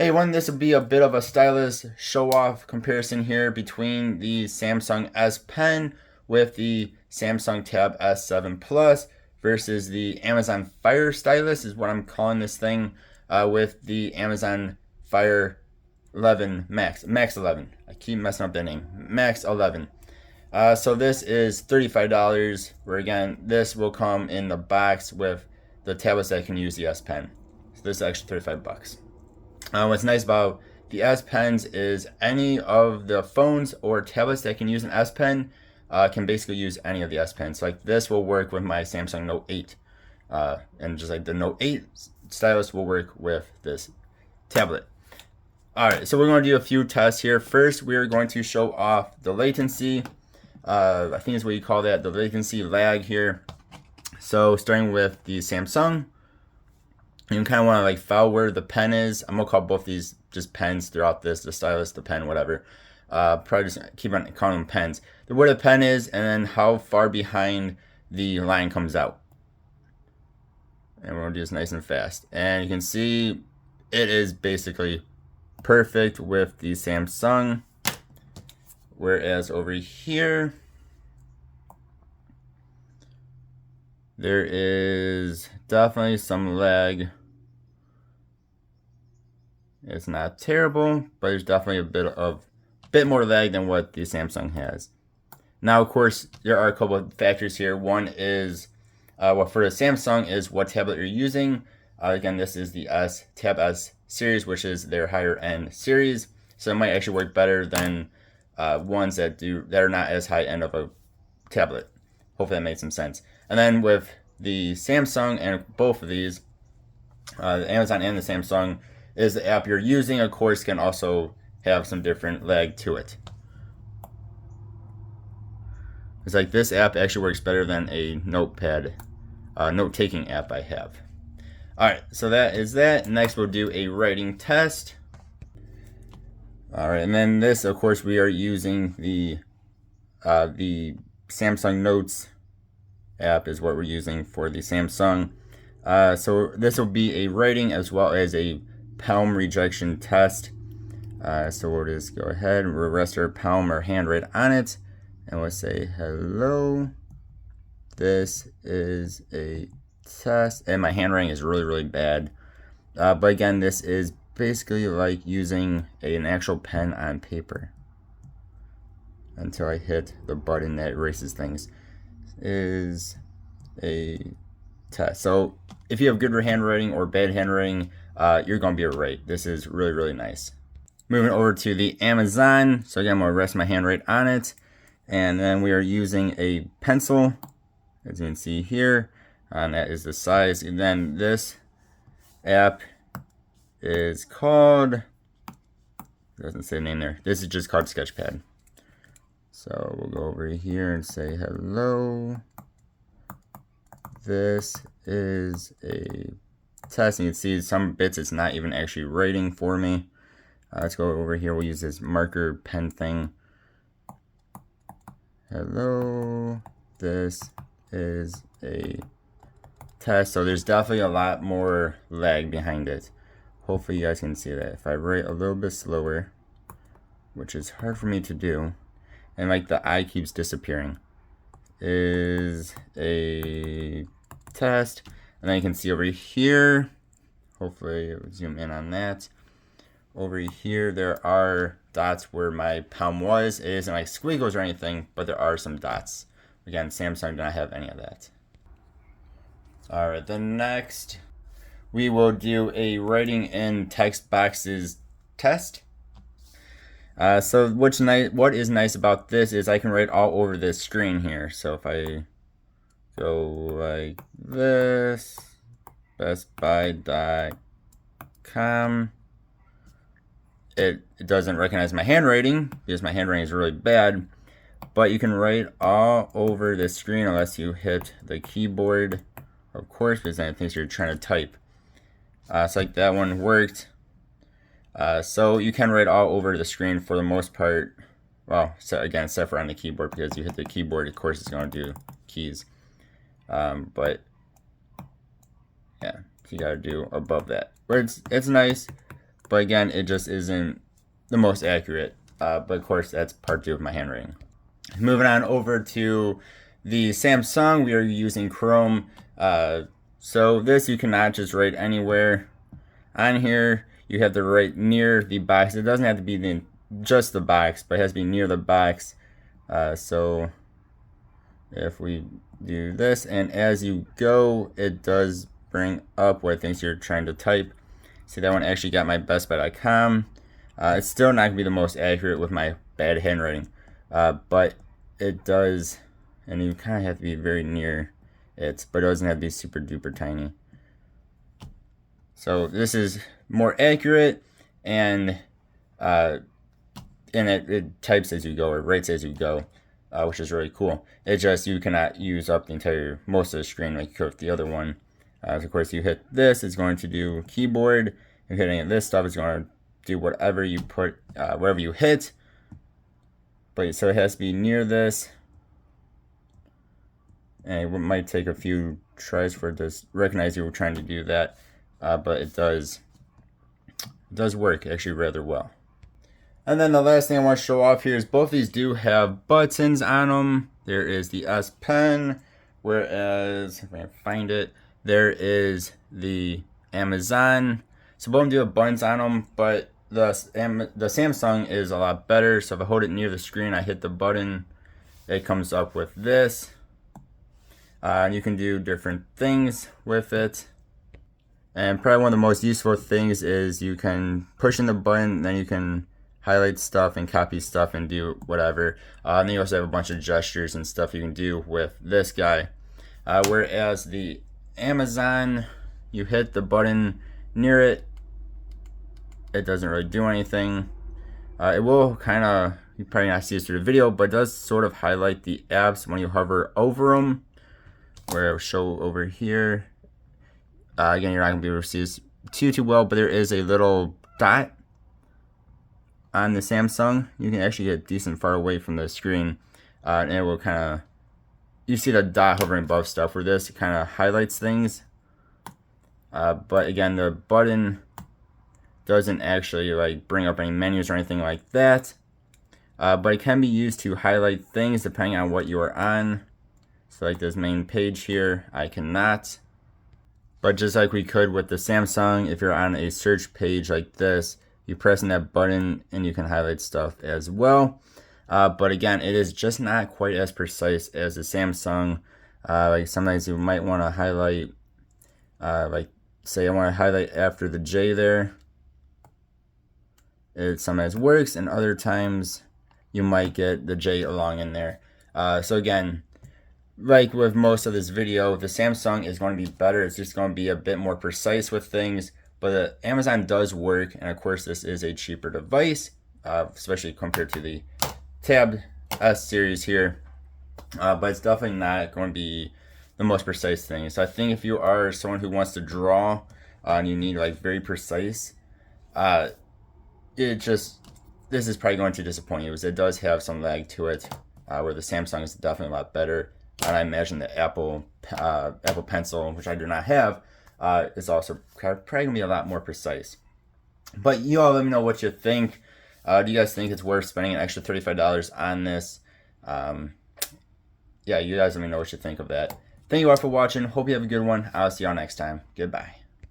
Hey, this will be a bit of a stylus show-off comparison here between the Samsung S Pen with the Samsung Tab S7 Plus versus the Amazon Fire Stylus is what I'm calling this thing, with the Amazon Fire 11 Max 11. I keep messing up that name. Max 11. So this is $35, where again, this will come in the box with the tablets that can use the S Pen. So this is actually 35 bucks. What's nice about the S Pens is any of the phones or tablets that can use an S Pen can basically use any of the S Pens. So like this will work with my Samsung Note 8. And just like the Note 8 stylus will work with this tablet. Alright, so we're going to do a few tests here. First, we are going to show off the latency. I think is what you call that, the latency lag here. So starting with the Samsung. You kind of want to like follow where the pen is. I'm gonna call both these just pens throughout this, the stylus, the pen, whatever. Probably just keep on calling them pens. Where the pen is, and then how far behind the line comes out. And we're gonna do this nice and fast. And you can see it is basically perfect with the Samsung. Whereas over here, there is definitely some lag. It's not terrible, but there's definitely a bit more lag than what the Samsung has. Now, of course, there are a couple of factors here. One is, well, for the Samsung is what tablet you're using. Again, this is the Tab S series, which is their higher end series. So it might actually work better than ones that are not as high end of a tablet. Hopefully that made some sense. And then with the Samsung and both of these, the Amazon and the Samsung, is the app you're using, of course, can also have some different lag to it. It's like this app actually works better than a notepad, note-taking app I have. Alright, so that is that. Next we'll do a writing test. Alright, and then this, of course, we are using the Samsung Notes app is what we're using for the Samsung. So this will be a writing as well as a palm rejection test. So we'll just go ahead and we'll rest our palm or hand right on it, and we'll say hello. This is a test, and my handwriting is really bad. But again, this is basically like using an actual pen on paper until I hit the button that erases things. Is a test. So if you have good handwriting or bad handwriting, you're going to be alright. This is really nice. Moving over to the Amazon. So again, I'm going to rest my hand right on it. And then we are using a pencil, as you can see here. And that is the size. And then this app is called, it doesn't say the name there. This is just called Sketchpad. So we'll go over here and say hello. This is a test, and you can see some bits it's not even actually writing for me. Let's go over here. We'll use this marker pen thing. Hello. This is a test. So there's definitely a lot more lag behind it. Hopefully you guys can see that. If I write a little bit slower, which is hard for me to do, and like the eye keeps disappearing, is a test. And then you can see over here, hopefully zoom in on that. Over here there are dots where my palm was. It isn't like squiggles or anything, but there are some dots. Again, Samsung did not have any of that. Alright, then next we will do a writing in text boxes test. So what is nice about this is I can write all over this screen here. So if I go like this, bestbuy.com, it doesn't recognize my handwriting because my handwriting is really bad, but you can write all over the screen unless you hit the keyboard, of course, because then it thinks you're trying to type. So like that one worked. So you can write all over the screen for the most part. Well, so again, except for on the keyboard, because you hit the keyboard, of course, it's going to do keys. But yeah, you got to do above that. But it's nice. but again, it just isn't the most accurate. But of course, that's part 2 of my handwriting. Moving on over to the Samsung, we are using Chrome. So this you cannot just write anywhere. On here, you have to write near the box. It doesn't have to be just the box, but it has to be near the box. So if we do this, and as you go, it does bring up what things you're trying to type. See, that one actually got my bestbuy.com. It's still not going to be the most accurate with my bad handwriting, but it does, and you kind of have to be very near it, but it doesn't have to be super duper tiny. So this is more accurate, and it types as you go, or writes as you go, which is really cool. It just, you cannot use up the most of the screen like you could with the other one. Of course, you hit this, it's going to do keyboard. If you hit any of this stuff, it's going to do whatever you put, whatever you hit. But so it has to be near this, and it might take a few tries for it to recognize you were trying to do that, but it does work actually rather well. And then the last thing I want to show off here is both these do have buttons on them. There is the S Pen, whereas if I can find it, there is the Amazon. So both of them do have buttons on them, but the Samsung is a lot better. So if I hold it near the screen, I hit the button, it comes up with this. And you can do different things with it. And probably one of the most useful things is you can push in the button, then you can highlight stuff and copy stuff and do whatever. And then you also have a bunch of gestures and stuff you can do with this guy. Whereas the Amazon, you hit the button near it, it doesn't really do anything. It will kind of, you probably not see this through the video, but it does sort of highlight the apps when you hover over them, where it will show over here. Again, you're not going to be able to see this too well, but there is a little dot on the Samsung. You can actually get decent far away from the screen, and it will kind of, you see the dot hovering above stuff, where this kind of highlights things. But again, the button doesn't actually like bring up any menus or anything like that. But it can be used to highlight things depending on what you are on. So like this main page here, I cannot. But just like we could with the Samsung, if you're on a search page like this, you press on that button and you can highlight stuff as well. But again, it is just not quite as precise as the Samsung. Like sometimes you might want to highlight, like say I want to highlight after the J there. It sometimes works, and other times you might get the J along in there. So again, like with most of this video, the Samsung is going to be better. It's just going to be a bit more precise with things, but the Amazon does work, and of course this is a cheaper device, especially compared to the Tab S series here, but it's definitely not going to be the most precise thing. So I think if you are someone who wants to draw and you need like very precise, this is probably going to disappoint you, because it does have some lag to it, where the Samsung is definitely a lot better. And I imagine the Apple Pencil, which I do not have, is also probably going to be a lot more precise. But you all let me know what you think. Do you guys think it's worth spending an extra $35 on this? Yeah, you guys let me know what you think of that. Thank you all for watching. Hope you have a good one. I'll see y'all next time. Goodbye.